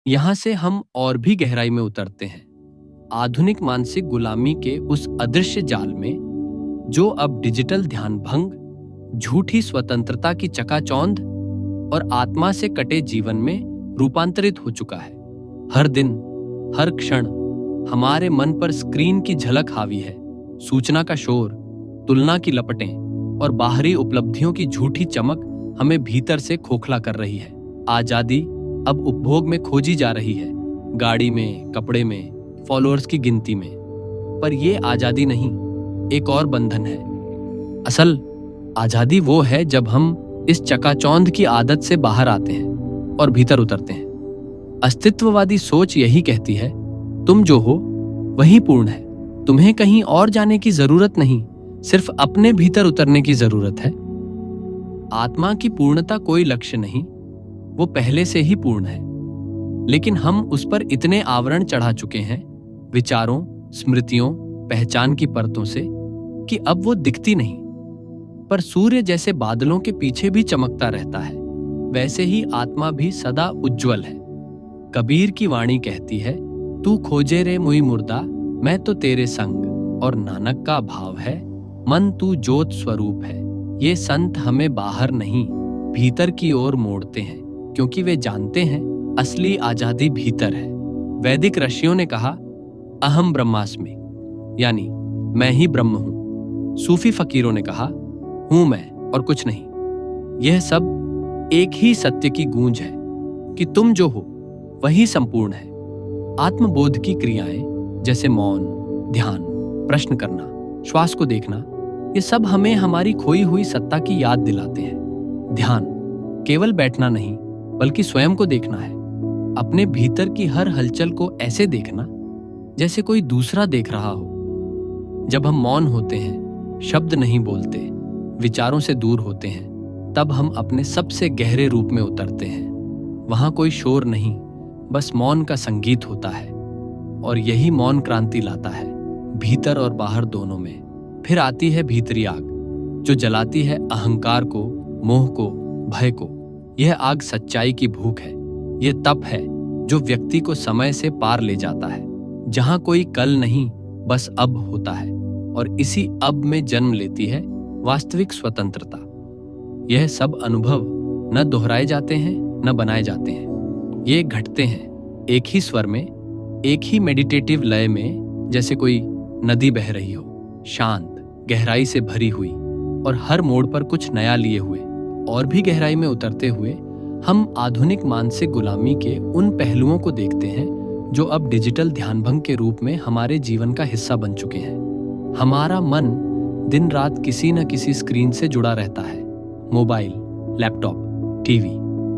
यहाँ से हम और भी गहराई में उतरते हैं, आधुनिक मानसिक गुलामी के उस अदृश्य जाल में जो अब डिजिटल ध्यान भंग, झूठी स्वतंत्रता की चकाचौंध और आत्मा से कटे जीवन में रूपांतरित हो चुका है। हर दिन, हर क्षण हमारे मन पर स्क्रीन की झलक हावी है, सूचना का शोर, तुलना की लपटें और बाहरी उपलब्धियों की झूठी चमक हमें भीतर से खोखला कर रही है। आजादी अब उपभोग में खोजी जा रही है, गाड़ी में, कपड़े में, फॉलोअर्स की गिनती में। पर यह आजादी नहीं, एक और बंधन है। असल आजादी वो है जब हम इस चकाचौंध की आदत से बाहर आते हैं और भीतर उतरते हैं। अस्तित्ववादी सोच यही कहती है, तुम जो हो वही पूर्ण है, तुम्हें कहीं और जाने की जरूरत नहीं, सिर्फ अपने भीतर उतरने की जरूरत है। आत्मा की पूर्णता कोई लक्ष्य नहीं, वो पहले से ही पूर्ण है। लेकिन हम उस पर इतने आवरण चढ़ा चुके हैं, विचारों, स्मृतियों, पहचान की परतों से, कि अब वो दिखती नहीं। पर सूर्य जैसे बादलों के पीछे भी चमकता रहता है, वैसे ही आत्मा भी सदा उज्जवल है। कबीर की वाणी कहती है, तू खोजे रे मुई मुर्दा, मैं तो तेरे संग। और नानक का भाव है, मन तू ज्योत स्वरूप है। ये संत हमें बाहर नहीं, भीतर की ओर मोड़ते हैं, क्योंकि वे जानते हैं असली आजादी भीतर है। वैदिक ऋषियों ने कहा, अहम ब्रह्मास्मि, यानी मैं ही ब्रह्म हूं। सूफी फकीरों ने कहा, हूं मैं और कुछ नहीं। यह सब एक ही सत्य की गूंज है कि तुम जो हो वही संपूर्ण है। आत्मबोध की क्रियाएं जैसे मौन, ध्यान, प्रश्न करना, श्वास को देखना, ये सब हमें हमारी खोई हुई सत्ता की याद दिलाते हैं। ध्यान केवल बैठना नहीं, बल्कि स्वयं को देखना है, अपने भीतर की हर हलचल को ऐसे देखना जैसे कोई दूसरा देख रहा हो। जब हम मौन होते हैं, शब्द नहीं बोलते, विचारों से दूर होते हैं, तब हम अपने सबसे गहरे रूप में उतरते हैं। वहां कोई शोर नहीं, बस मौन का संगीत होता है। और यही मौन क्रांति लाता है, भीतर और बाहर दोनों में। फिर आती है भीतरी आग, जो जलाती है अहंकार को, मोह को, भय को। यह आग सच्चाई की भूख है। यह तप है जो व्यक्ति को समय से पार ले जाता है, जहां कोई कल नहीं, बस अब होता है। और इसी अब में जन्म लेती है वास्तविक स्वतंत्रता। यह सब अनुभव न दोहराए जाते हैं, न बनाए जाते हैं। ये घटते हैं एक ही स्वर में, एक ही मेडिटेटिव लय में, जैसे कोई नदी बह रही हो, शांत, गहराई से भरी हुई, और हर मोड़ पर कुछ नया लिए हुए। और भी गहराई में उतरते हुए हम आधुनिक मानसिक गुलामी के उन पहलुओं को देखते हैं जो अब डिजिटल ध्यानभंग के रूप में हमारे जीवन का हिस्सा बन चुके हैं। हमारा मन दिन रात किसी न किसी स्क्रीन से जुड़ा रहता है। मोबाइल, लैपटॉप, टीवी,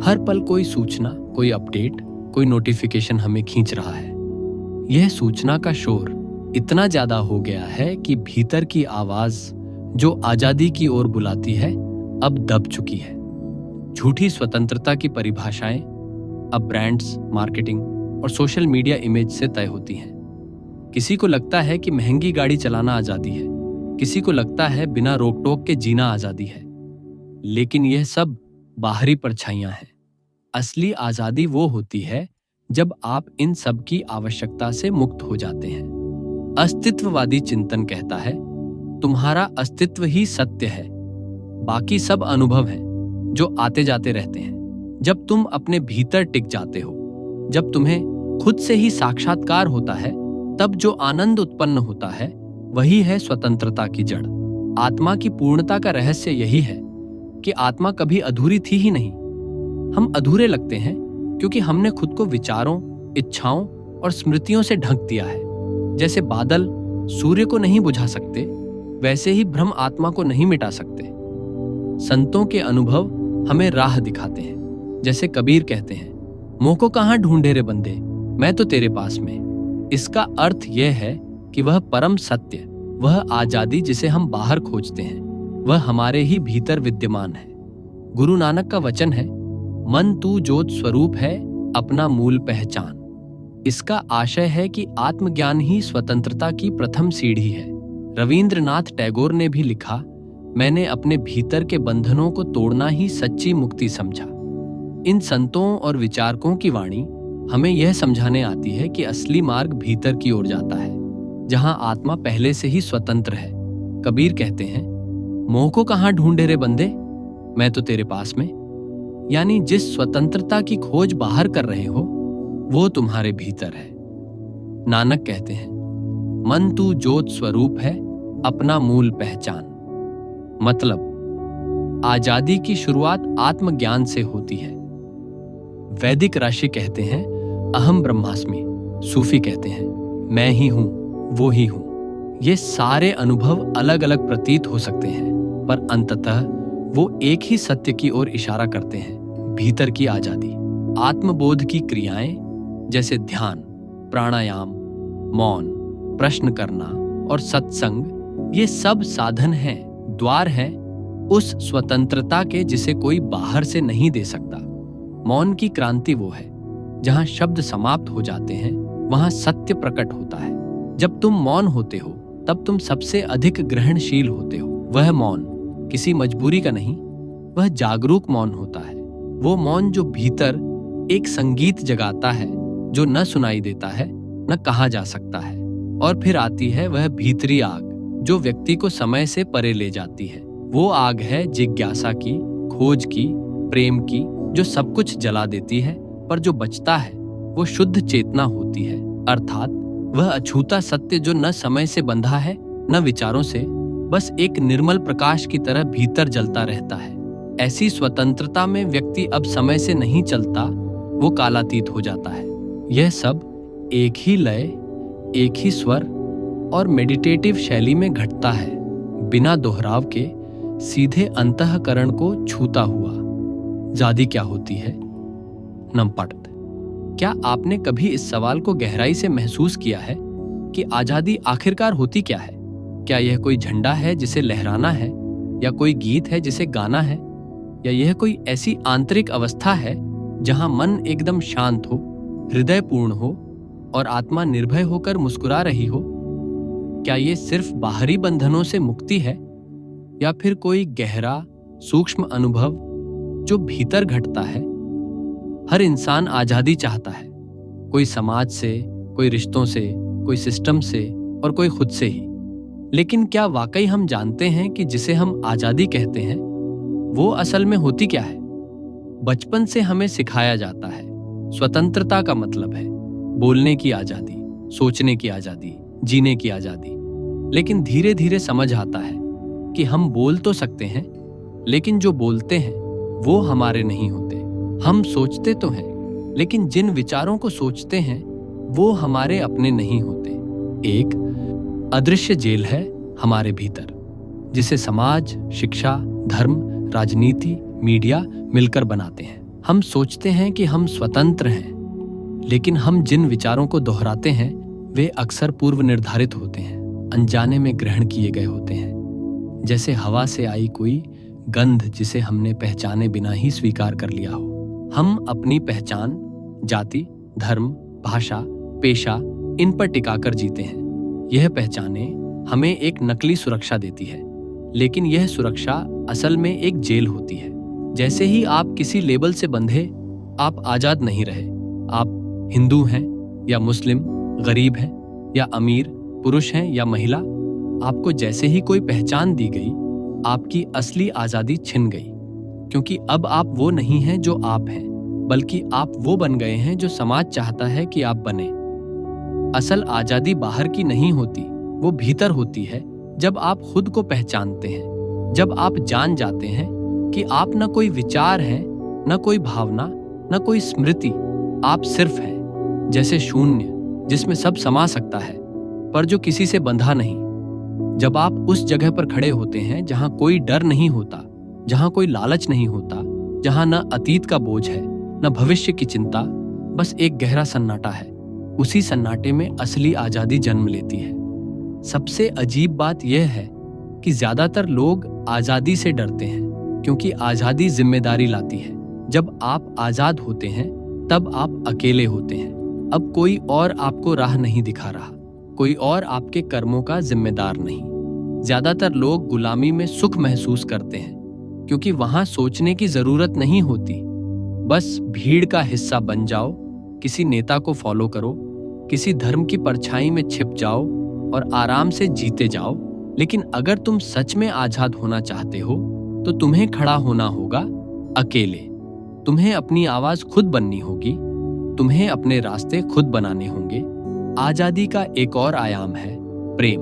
हर पल कोई सूचना, कोई अपडेट, कोई नोटिफिकेशन हमें खींच रहा है। यह सूचना का शोर इतना ज्यादा हो गया है कि भीतर की आवाज जो आजादी की ओर बुलाती है, अब दब चुकी है। झूठी स्वतंत्रता की परिभाषाएं अब ब्रांड्स, मार्केटिंग और सोशल मीडिया इमेज से तय होती हैं। किसी को लगता है कि महंगी गाड़ी चलाना आजादी है, किसी को लगता है बिना रोक टोक के जीना आजादी है। लेकिन यह सब बाहरी परछाइयां हैं। असली आजादी वो होती है जब आप इन सब की आवश्यकता से मुक्त हो जाते हैं। अस्तित्ववादी चिंतन कहता है, तुम्हारा अस्तित्व ही सत्य है, बाकी सब अनुभव हैं जो आते जाते रहते हैं। जब तुम अपने भीतर टिक जाते हो, जब तुम्हें खुद से ही साक्षात्कार होता है, तब जो आनंद उत्पन्न होता है वही है स्वतंत्रता की जड़। आत्मा की पूर्णता का रहस्य यही है कि आत्मा कभी अधूरी थी ही नहीं। हम अधूरे लगते हैं क्योंकि हमने खुद को विचारों, इच्छाओं और स्मृतियों से ढक दिया है। जैसे बादल सूर्य को नहीं बुझा सकते, वैसे ही भ्रम आत्मा को नहीं मिटा सकते। संतों के अनुभव हमें राह दिखाते हैं। जैसे कबीर कहते हैं, मोह को कहाँ ढूंढे रे बंदे, मैं तो तेरे पास में। इसका अर्थ यह है कि वह परम सत्य, वह आजादी जिसे हम बाहर खोजते हैं, वह हमारे ही भीतर विद्यमान है। गुरु नानक का वचन है, मन तू ज्योत स्वरूप है, अपना मूल पहचान। इसका आशय है कि आत्मज्ञान ही स्वतंत्रता की प्रथम सीढ़ी है। रवींद्रनाथ टैगोर ने भी लिखा, मैंने अपने भीतर के बंधनों को तोड़ना ही सच्ची मुक्ति समझा। इन संतों और विचारकों की वाणी हमें यह समझाने आती है कि असली मार्ग भीतर की ओर जाता है, जहां आत्मा पहले से ही स्वतंत्र है। कबीर कहते हैं, मोह को कहां ढूंढे रे बंदे, मैं तो तेरे पास में। यानी जिस स्वतंत्रता की खोज बाहर कर रहे हो वो तुम्हारे भीतर है। नानक कहते हैं, मन तू ज्योत स्वरूप है, अपना मूल पहचान। मतलब आजादी की शुरुआत आत्मज्ञान से होती है। वैदिक ऋषि कहते हैं, अहम ब्रह्मास्मि। सूफी कहते हैं, मैं ही हूं, वो ही हूं। ये सारे अनुभव अलग अलग प्रतीत हो सकते हैं, पर अंततः वो एक ही सत्य की ओर इशारा करते हैं, भीतर की आजादी। आत्मबोध की क्रियाएं जैसे ध्यान, प्राणायाम, मौन, प्रश्न करना और सत्संग, ये सब साधन हैं, द्वार हैं उस स्वतंत्रता के जिसे कोई बाहर से नहीं दे सकता। मौन की क्रांति वो है जहां शब्द समाप्त हो जाते हैं, वहां सत्य प्रकट होता है। जब तुम मौन होते हो तब तुम सबसे अधिक ग्रहणशील होते हो। वह मौन किसी मजबूरी का नहीं, वह जागरूक मौन होता है। वो मौन जो भीतर एक संगीत जगाता है जो न सुनाई देता है, न कहा जा सकता है। और फिर आती है वह भीतरी आग जो व्यक्ति को समय से परे ले जाती है। वो आग है जिज्ञासा की, खोज की, प्रेम की, जो सब कुछ जला देती है, पर जो बचता है वो शुद्ध चेतना होती है। अर्थात वह अछूता सत्य जो न समय से बंधा है न विचारों से, बस एक निर्मल प्रकाश की तरह भीतर जलता रहता है। ऐसी स्वतंत्रता में व्यक्ति अब समय से नहीं चलता, वो कालातीत हो जाता है। यह सब एक ही लय, एक ही स्वर और मेडिटेटिव शैली में घटता है, बिना दोहराव के, सीधे अंतःकरण को छूता हुआ। आजादी क्या होती है? नमपट। क्या आपने कभी इस सवाल को गहराई से महसूस किया है कि आजादी आखिरकार होती क्या है? क्या यह कोई झंडा है जिसे लहराना है, या कोई गीत है जिसे गाना है, या यह कोई ऐसी आंतरिक अवस्था है जहां मन एकदम शांत हो, हृदय पूर्ण हो और आत्मा निर्भय होकर मुस्कुरा रही हो? क्या ये सिर्फ बाहरी बंधनों से मुक्ति है, या फिर कोई गहरा सूक्ष्म अनुभव जो भीतर घटता है? हर इंसान आजादी चाहता है, कोई समाज से, कोई रिश्तों से, कोई सिस्टम से और कोई खुद से ही। लेकिन क्या वाकई हम जानते हैं कि जिसे हम आजादी कहते हैं वो असल में होती क्या है? बचपन से हमें सिखाया जाता है स्वतंत्रता का मतलब है बोलने की आजादी, सोचने की आजादी, जीने की आजादी। लेकिन धीरे धीरे समझ आता है कि हम बोल तो सकते हैं, लेकिन जो बोलते हैं वो हमारे नहीं होते। हम सोचते तो हैं, लेकिन जिन विचारों को सोचते हैं वो हमारे अपने नहीं होते। एक अदृश्य जेल है हमारे भीतर, जिसे समाज, शिक्षा, धर्म, राजनीति, मीडिया मिलकर बनाते हैं। हम सोचते हैं कि हम स्वतंत्र हैं, लेकिन हम जिन विचारों को दोहराते हैं वे अक्सर पूर्व निर्धारित होते हैं, अनजाने में ग्रहण किए गए होते हैं। जैसे हवा से आई कोई गंध जिसे हमने पहचाने बिना ही स्वीकार कर लिया हो। हम अपनी पहचान जाति, धर्म, भाषा, पेशा इन पर टिकाकर जीते हैं। यह पहचाने हमें एक नकली सुरक्षा देती है, लेकिन यह सुरक्षा असल में एक जेल होती है। जैसे ही आप किसी लेबल से बंधे, आप आजाद नहीं रहे। आप हिंदू हैं या मुस्लिम, गरीब हैं या अमीर, पुरुष हैं या महिला, आपको जैसे ही कोई पहचान दी गई, आपकी असली आजादी छिन गई। क्योंकि अब आप वो नहीं हैं जो आप हैं, बल्कि आप वो बन गए हैं जो समाज चाहता है कि आप बने। असल आजादी बाहर की नहीं होती, वो भीतर होती है। जब आप खुद को पहचानते हैं, जब आप जान जाते हैं कि आप न कोई विचार है, न कोई भावना, न कोई स्मृति, आप सिर्फ हैं, जैसे शून्य जिसमें सब समा सकता है पर जो किसी से बंधा नहीं। जब आप उस जगह पर खड़े होते हैं जहां कोई डर नहीं होता, जहां कोई लालच नहीं होता, जहां न अतीत का बोझ है न भविष्य की चिंता, बस एक गहरा सन्नाटा है, उसी सन्नाटे में असली आजादी जन्म लेती है। सबसे अजीब बात यह है कि ज्यादातर लोग आजादी से डरते हैं, क्योंकि आजादी जिम्मेदारी लाती है। जब आप आजाद होते हैं तब आप अकेले होते हैं। अब कोई और आपको राह नहीं दिखा रहा, कोई और आपके कर्मों का जिम्मेदार नहीं। ज्यादातर लोग गुलामी में सुख महसूस करते हैं, क्योंकि वहां सोचने की जरूरत नहीं होती। बस भीड़ का हिस्सा बन जाओ, किसी नेता को फॉलो करो, किसी धर्म की परछाई में छिप जाओ और आराम से जीते जाओ। लेकिन अगर तुम सच में आजाद होना चाहते हो तो तुम्हें खड़ा होना होगा अकेले। तुम्हें अपनी आवाज खुद बननी होगी, तुम्हें अपने रास्ते खुद बनाने होंगे। आजादी का एक और आयाम है प्रेम।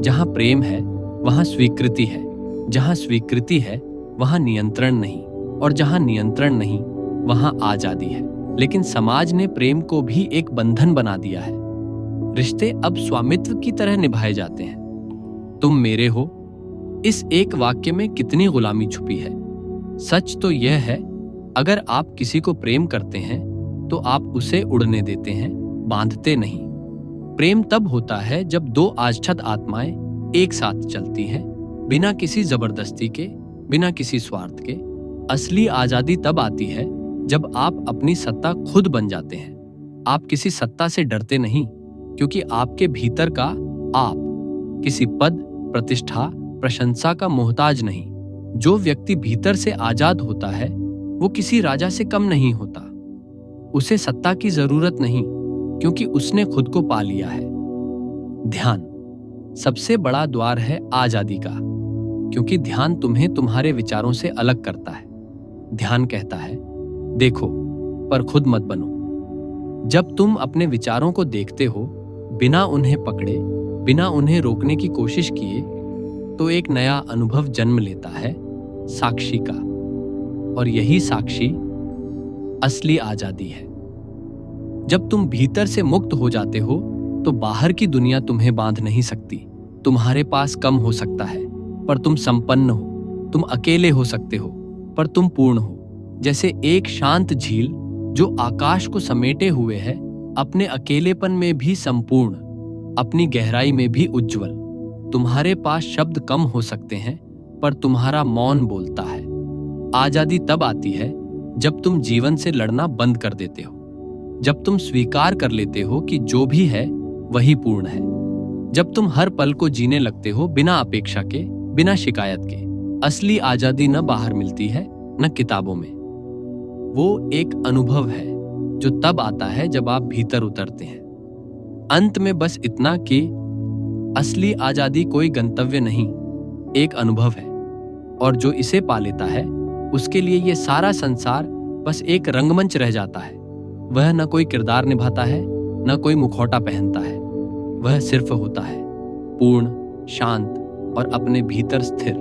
जहां प्रेम है वहां स्वीकृति है, जहां स्वीकृति है वहां नियंत्रण नहीं, और जहां नियंत्रण नहीं वहां आजादी है। लेकिन समाज ने प्रेम को भी एक बंधन बना दिया है। रिश्ते अब स्वामित्व की तरह निभाए जाते हैं। तुम मेरे हो, इस एक वाक्य में कितनी गुलामी छुपी है। सच तो यह है, अगर आप किसी को प्रेम करते हैं तो आप उसे उड़ने देते हैं, बांधते नहीं। प्रेम तब होता है जब दो आश्चर्य आत्माएं एक साथ चलती हैं, बिना किसी जबरदस्ती के, बिना किसी स्वार्थ के। असली आजादी तब आती है जब आप अपनी सत्ता खुद बन जाते हैं। आप किसी सत्ता से डरते नहीं, क्योंकि आपके भीतर का आप किसी पद, प्रतिष्ठा, प्रशंसा का मोहताज नहीं। जो व्यक्ति भीतर से आजाद होता है वो किसी राजा से कम नहीं होता। उसे सत्ता की जरूरत नहीं, क्योंकि उसने खुद को पा लिया है। ध्यान सबसे बड़ा द्वार है आजादी का, क्योंकि ध्यान तुम्हें तुम्हारे विचारों से अलग करता है। ध्यान कहता है, देखो पर खुद मत बनो। जब तुम अपने विचारों को देखते हो, बिना उन्हें पकड़े, बिना उन्हें रोकने की कोशिश किए, तो एक नया अनुभव जन्म लेता है, साक्षी का। और यही साक्षी असली आजादी है। जब तुम भीतर से मुक्त हो जाते हो तो बाहर की दुनिया तुम्हें बांध नहीं सकती। तुम्हारे पास कम हो सकता है पर तुम संपन्न हो, तुम अकेले हो सकते हो पर तुम पूर्ण हो। जैसे एक शांत झील जो आकाश को समेटे हुए है, अपने अकेलेपन में भी संपूर्ण, अपनी गहराई में भी उज्जवल। तुम्हारे पास शब्द कम हो सकते हैं पर तुम्हारा मौन बोलता है। आजादी तब आती है जब तुम जीवन से लड़ना बंद कर देते हो, जब तुम स्वीकार कर लेते हो कि जो भी है वही पूर्ण है, जब तुम हर पल को जीने लगते हो बिना अपेक्षा के, बिना शिकायत के। असली आजादी न बाहर मिलती है न किताबों में। वो एक अनुभव है जो तब आता है जब आप भीतर उतरते हैं। अंत में बस इतना कि असली आजादी कोई गंतव्य नहीं, एक अनुभव है, और जो इसे पा लेता है उसके लिए ये सारा संसार बस एक रंगमंच रह जाता है। वह न कोई किरदार निभाता है, न कोई मुखौटा पहनता है। वह सिर्फ होता है, पूर्ण, शांत और अपने भीतर स्थिर।